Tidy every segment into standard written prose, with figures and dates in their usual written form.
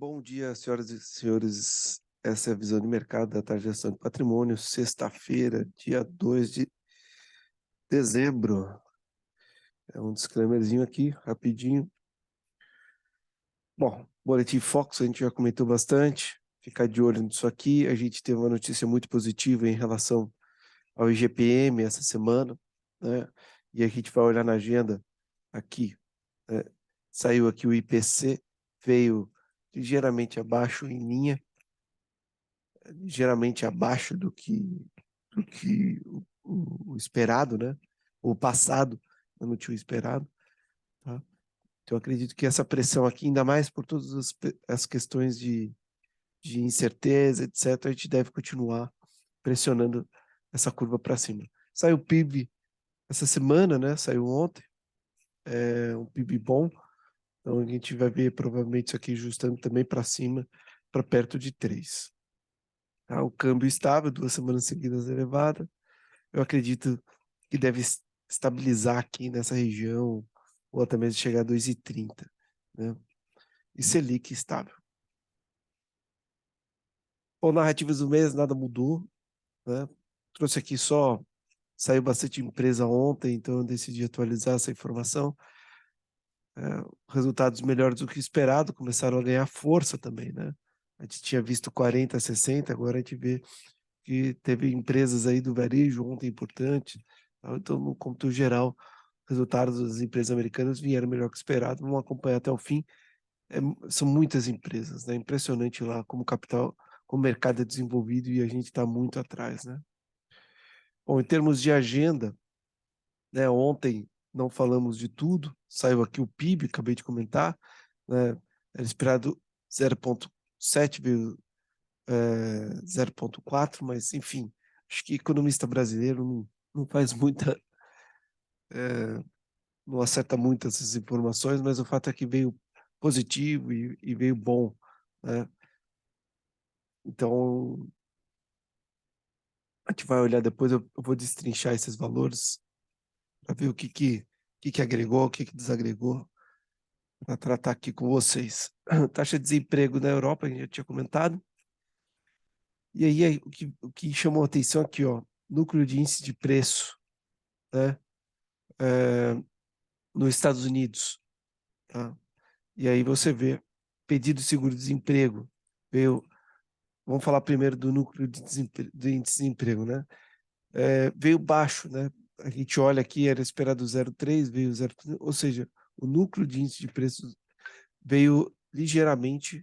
Bom dia, senhoras e senhores. Essa é a visão de mercado da Tarde de Gestão de Patrimônio, sexta-feira, dia 2 de dezembro. É um disclaimerzinho aqui, rapidinho. Bom, Boletim Fox, a gente já comentou bastante. Ficar de olho nisso aqui. A gente teve uma notícia muito positiva em relação ao IGPM essa semana, né? E a gente vai olhar na agenda aqui, né? Saiu aqui o IPC, veio ligeiramente abaixo em linha, ligeiramente abaixo do que o esperado, né? O passado, eu não tinha o esperado, tá? Então, eu acredito que essa pressão aqui, ainda mais por todas as questões de incerteza, etc., a gente deve continuar pressionando essa curva para cima. Saiu o PIB essa semana, né? Saiu ontem, é um PIB bom, então a gente vai ver provavelmente isso aqui ajustando também para cima, para perto de 3. Tá? O câmbio estável, 2 semanas seguidas elevada. Eu acredito que deve estabilizar aqui nessa região, ou até mesmo chegar a 2,30, né? E Selic estável. Bom, narrativas do mês, nada mudou, né? Trouxe aqui só, saiu bastante empresa ontem, então eu decidi atualizar essa informação. Resultados melhores do que esperado, começaram a ganhar força também, né? A gente tinha visto 40, 60, agora a gente vê que teve empresas aí do varejo ontem importantes. Tá? Então, no cômputo geral, resultados das empresas americanas vieram melhor que esperado. Vamos acompanhar até o fim. São muitas empresas, né? Impressionante lá como capital, como o mercado é desenvolvido e a gente está muito atrás, né? Bom, em termos de agenda, né? Ontem não falamos de tudo. Saiu aqui o PIB, acabei de comentar, né? Era esperado 0,7, veio 0,4, mas enfim, acho que economista brasileiro não faz muita, não acerta muito essas informações, mas o fato é que veio positivo e veio bom, né? Então, a gente vai olhar depois, eu vou destrinchar esses valores para ver o que agregou, o que desagregou, para tratar aqui com vocês. Taxa de desemprego na Europa, a gente já tinha comentado. E aí, o que chamou a atenção aqui, ó, núcleo de índice de preço, né? É, nos Estados Unidos, tá? E aí você vê pedido de seguro-desemprego, veio, vamos falar primeiro do núcleo de índice de desemprego, né? Veio baixo, né? A gente olha aqui, era esperado 0,3, veio 0, ou seja, o núcleo de índice de preços veio ligeiramente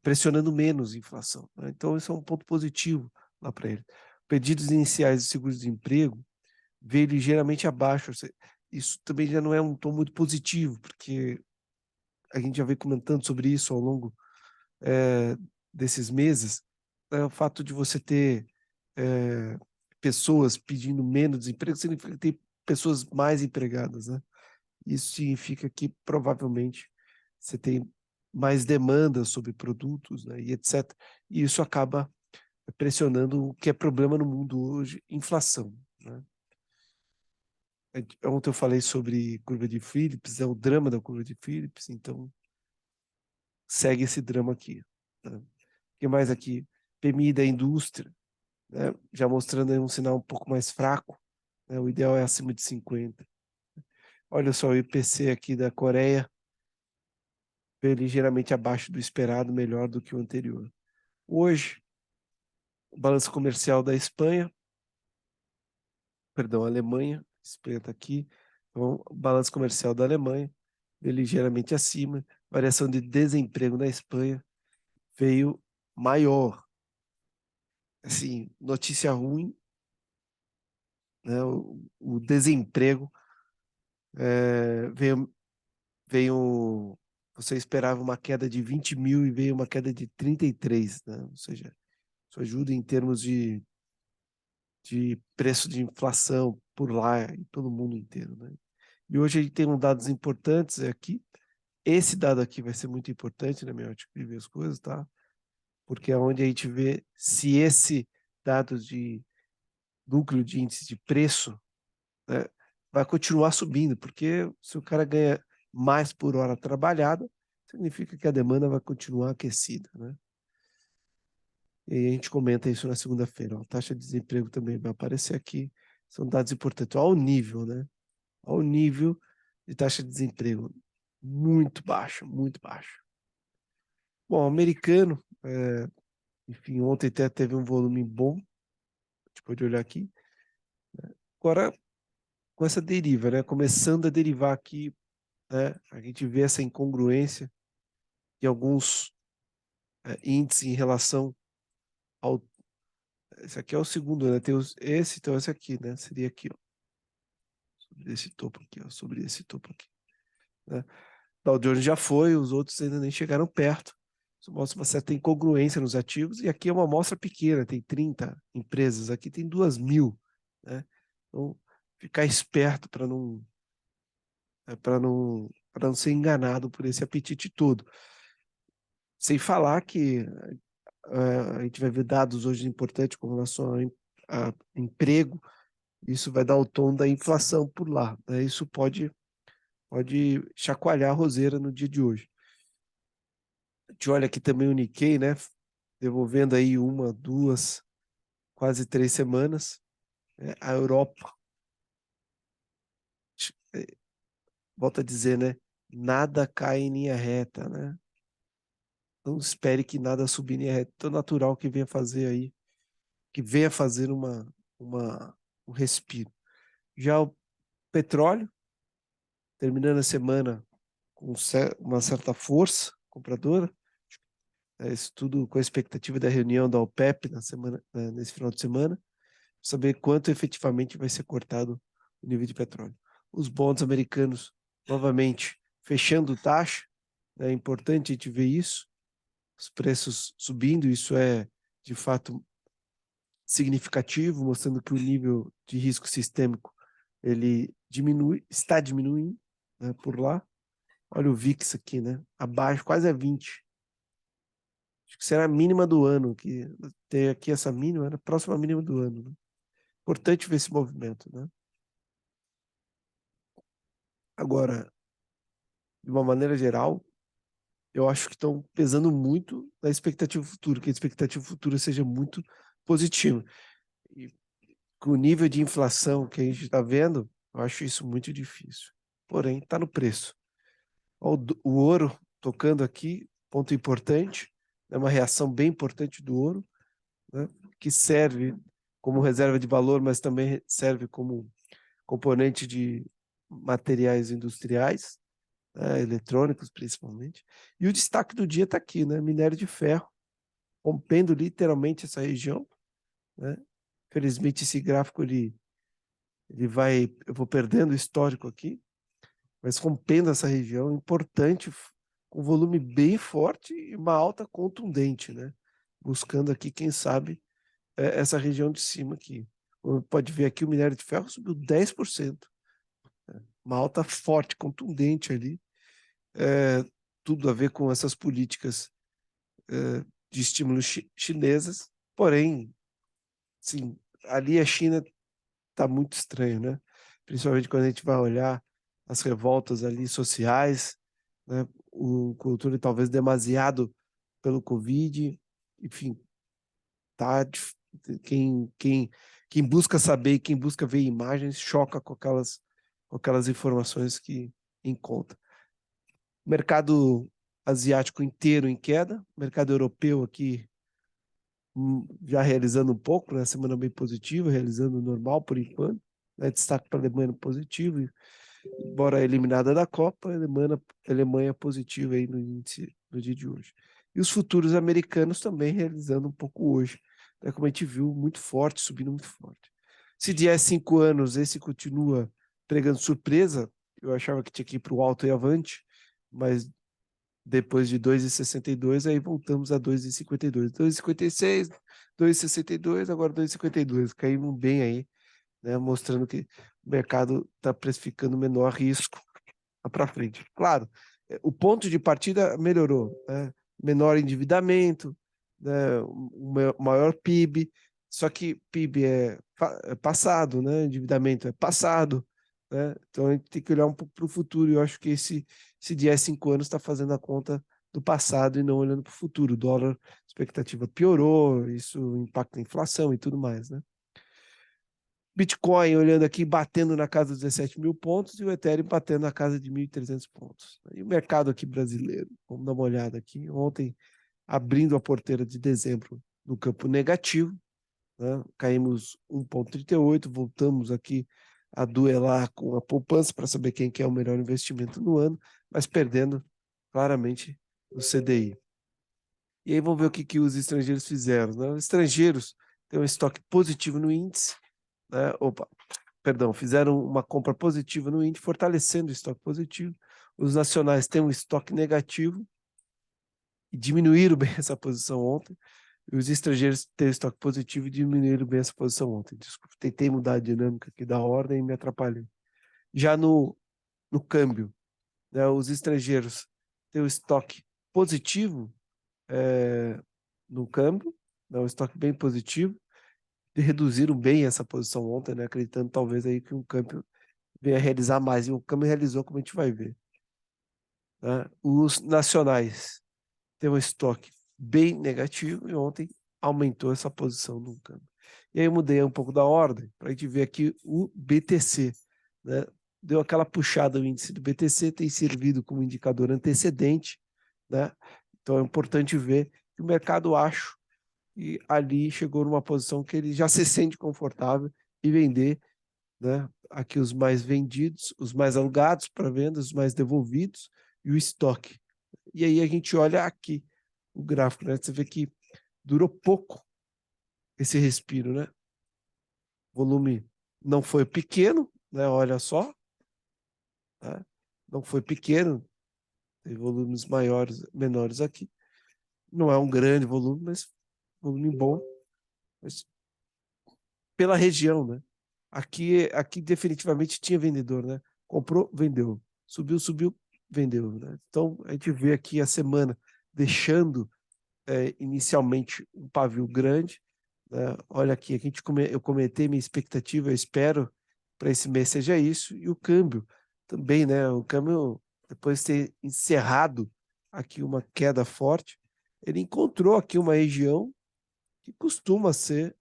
pressionando menos a inflação, né? Então, isso é um ponto positivo lá para ele. Pedidos iniciais de seguro-desemprego veio ligeiramente abaixo. Isso também já não é um tom muito positivo, porque a gente já vem comentando sobre isso ao longo desses meses, o fato de você ter é, pessoas pedindo menos desemprego significa ter pessoas mais empregadas, né? Isso significa que provavelmente você tem mais demanda sobre produtos, né, e etc. E isso acaba pressionando o que é problema no mundo hoje, inflação, né? Ontem eu falei sobre curva de Phillips, é o drama da curva de Phillips, então segue esse drama aqui, né? O que mais aqui? PMI da indústria, né? Já mostrando aí um sinal um pouco mais fraco, né? O ideal é acima de 50. Olha só o IPC aqui da Coreia, veio ligeiramente abaixo do esperado, melhor do que o anterior. Hoje, o balanço comercial da Espanha, perdão, Alemanha, Espanha está aqui, então, o balanço comercial da Alemanha veio ligeiramente acima, variação de desemprego na Espanha veio maior. Assim, notícia ruim, né? O desemprego veio, você esperava uma queda de 20 mil e veio uma queda de 33, né? Ou seja, isso ajuda em termos de preço de inflação por lá e pelo mundo inteiro, né? E hoje a gente tem dados importantes aqui. Esse dado aqui vai ser muito importante, na minha ótica de ver as coisas, tá? Porque é onde a gente vê se esse dado de núcleo de índice de preço, né, vai continuar subindo, porque se o cara ganha mais por hora trabalhada, significa que a demanda vai continuar aquecida, né? E aí a gente comenta isso na segunda-feira. A taxa de desemprego também vai aparecer aqui. São dados importantes. Olha o nível, né? Olha o nível de taxa de desemprego. Muito baixo, muito baixo. Bom, americano, enfim, ontem até teve um volume bom. A gente pode olhar aqui. Agora, com essa deriva, né? Começando a derivar aqui, né? A gente vê essa incongruência de alguns índices em relação ao. Esse aqui é o segundo, né? Tem esse, então esse aqui, né? Seria aqui, ó. Sobre esse topo aqui, ó. Sobre esse topo aqui, né? Dow Jones já foi, os outros ainda nem chegaram perto. Isso mostra uma certa incongruência nos ativos, e aqui é uma amostra pequena, tem 30 empresas, aqui tem 2.000, né? Então, ficar esperto para não ser enganado por esse apetite todo. Sem falar que a gente vai ver dados hoje importantes com relação a emprego, isso vai dar o tom da inflação por lá, né? Isso pode chacoalhar a roseira no dia de hoje. A gente olha aqui também o Nikkei, né? Devolvendo aí uma, duas, quase 3 semanas. Né? A Europa, volta a dizer, né? Nada cai em linha reta, né? Não espere que nada subir em linha reta. Tão natural que venha fazer aí, que venha fazer um respiro. Já o petróleo, terminando a semana com uma certa força compradora, isso tudo com a expectativa da reunião da OPEP nesse final de semana, saber quanto efetivamente vai ser cortado o nível de petróleo. Os bonds americanos, novamente, fechando taxa, é importante a gente ver isso, os preços subindo, isso é, de fato, significativo, mostrando que o nível de risco sistêmico ele está diminuindo, né, por lá. Olha o VIX aqui, né? Abaixo, quase a 20. Acho que será a mínima do ano, que ter aqui essa mínima, era a próxima mínima do ano. Né? Importante ver esse movimento, né? Agora, de uma maneira geral, eu acho que estão pesando muito na expectativa futura, que a expectativa futura seja muito positiva. E com o nível de inflação que a gente está vendo, eu acho isso muito difícil. Porém, está no preço. O ouro tocando aqui, ponto importante, é uma reação bem importante do ouro, né, que serve como reserva de valor, mas também serve como componente de materiais industriais, né, eletrônicos principalmente. E o destaque do dia está aqui, né, minério de ferro, rompendo literalmente essa região. Né? Felizmente esse gráfico ele vai, eu vou perdendo o histórico aqui, mas rompendo essa região importante, com volume bem forte e uma alta contundente, né? Buscando aqui, quem sabe, essa região de cima aqui. Pode ver aqui o minério de ferro subiu 10%. Né? Uma alta forte, contundente ali. Tudo a ver com essas políticas de estímulo chinesas. Porém, sim, ali a China está muito estranho, né? Principalmente quando a gente vai olhar as revoltas ali sociais, né? O cultura talvez demasiado pelo Covid, enfim, tá quem busca saber, quem busca ver imagens, choca com aquelas informações que encontra. Mercado asiático inteiro em queda, mercado europeu aqui já realizando um pouco, né? Semana bem positiva, realizando normal por enquanto. Né? Destaque para a Alemanha positivo, embora eliminada da Copa, a Alemanha positiva aí no índice no dia de hoje. E os futuros americanos também realizando um pouco hoje, né? Como a gente viu, muito forte, subindo muito forte. CDS 5 anos, esse continua pregando surpresa. Eu achava que tinha que ir para o alto e avante, mas depois de 2,62, aí voltamos a 2,52. 2,56, 2,62, agora 2,52. Caímos bem aí, né? Mostrando que o mercado está precificando menor risco para frente. Claro, o ponto de partida melhorou, né? Menor endividamento, né? Maior PIB, só que PIB é passado, né? Endividamento é passado, né? Então a gente tem que olhar um pouco para o futuro, e eu acho que esse DI 5 anos está fazendo a conta do passado e não olhando para o futuro. O dólar, a expectativa piorou, isso impacta a inflação e tudo mais, né? Bitcoin olhando aqui, batendo na casa dos 17 mil pontos, e o Ethereum batendo na casa de 1.300 pontos. E o mercado aqui brasileiro, vamos dar uma olhada aqui. Ontem, abrindo a porteira de dezembro no campo negativo, né? Caímos 1,38, voltamos aqui a duelar com a poupança para saber quem que é o melhor investimento no ano, mas perdendo claramente o CDI. E aí vamos ver o que os estrangeiros fizeram, né? Os estrangeiros têm um estoque positivo no índice, né? Fizeram uma compra positiva no índice, fortalecendo o estoque positivo. Os nacionais têm um estoque negativo e diminuíram bem essa posição ontem. E os estrangeiros têm estoque positivo e diminuíram bem essa posição ontem. Desculpa, tentei mudar a dinâmica aqui da ordem e me atrapalhei. Já no câmbio, né, os estrangeiros têm o estoque positivo no câmbio, né, um estoque bem positivo, e reduziram bem essa posição ontem, né, acreditando talvez aí que o câmbio venha realizar mais. E o câmbio realizou, como a gente vai ver. Né? Os nacionais têm um estoque bem negativo e ontem aumentou essa posição no câmbio. E aí eu mudei um pouco da ordem para a gente ver aqui o BTC. Né? Deu aquela puxada o índice do BTC, tem servido como indicador antecedente. Né? Então é importante ver que o mercado acho e ali chegou numa posição que ele já se sente confortável e vender, né? Aqui os mais vendidos, os mais alugados para venda, os mais devolvidos e o estoque. E aí a gente olha aqui o gráfico, né? Você vê que durou pouco esse respiro, né? O volume não foi pequeno, né? Olha só, né? Não foi pequeno, tem volumes maiores, menores aqui. Não é um grande volume, mas volume bom. Mas pela região, né? Aqui definitivamente tinha vendedor, né? Comprou, vendeu. Subiu, vendeu, né? Então a gente vê aqui a semana deixando inicialmente um pavio grande, né? Olha aqui, eu comentei minha expectativa, eu espero para esse mês seja isso, e o câmbio também, né? O câmbio, depois de ter encerrado aqui uma queda forte, ele encontrou aqui uma região que costuma ser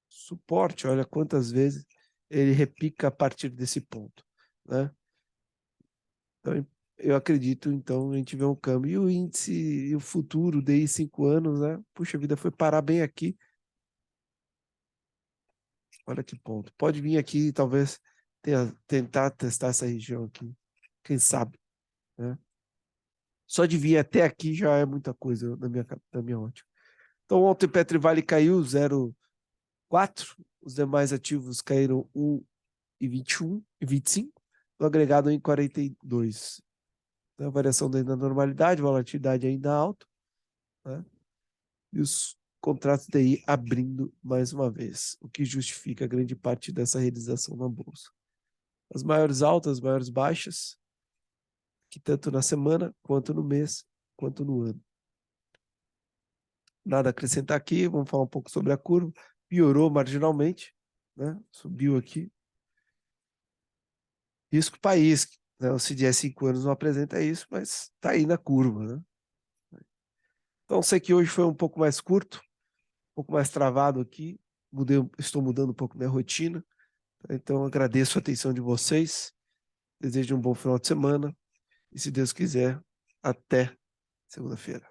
suporte. Olha quantas vezes ele repica a partir desse ponto, né? Então, eu acredito, então, a gente vê um câmbio. E o índice, e o futuro, DI 5 anos, né? Puxa vida, foi parar bem aqui. Olha que ponto. Pode vir aqui, talvez, tentar testar essa região aqui. Quem sabe, né? Só de vir até aqui já é muita coisa na minha ótica. Então, ontem o Petrivale caiu 0,4, os demais ativos caíram 1,21 e 25, no agregado em 42. A variação dentro da normalidade, volatilidade ainda alta, né? E os contratos DI abrindo mais uma vez, o que justifica grande parte dessa realização na bolsa. As maiores altas, as maiores baixas, que tanto na semana, quanto no mês, quanto no ano. Nada a acrescentar aqui, vamos falar um pouco sobre a curva. Piorou marginalmente, né? Subiu aqui. Risco país, né? O CDS 5 anos não apresenta isso, mas está aí na curva, né? Então, sei que hoje foi um pouco mais curto, um pouco mais travado aqui. Estou mudando um pouco minha rotina. Então, agradeço a atenção de vocês. Desejo um bom final de semana. E, se Deus quiser, até segunda-feira.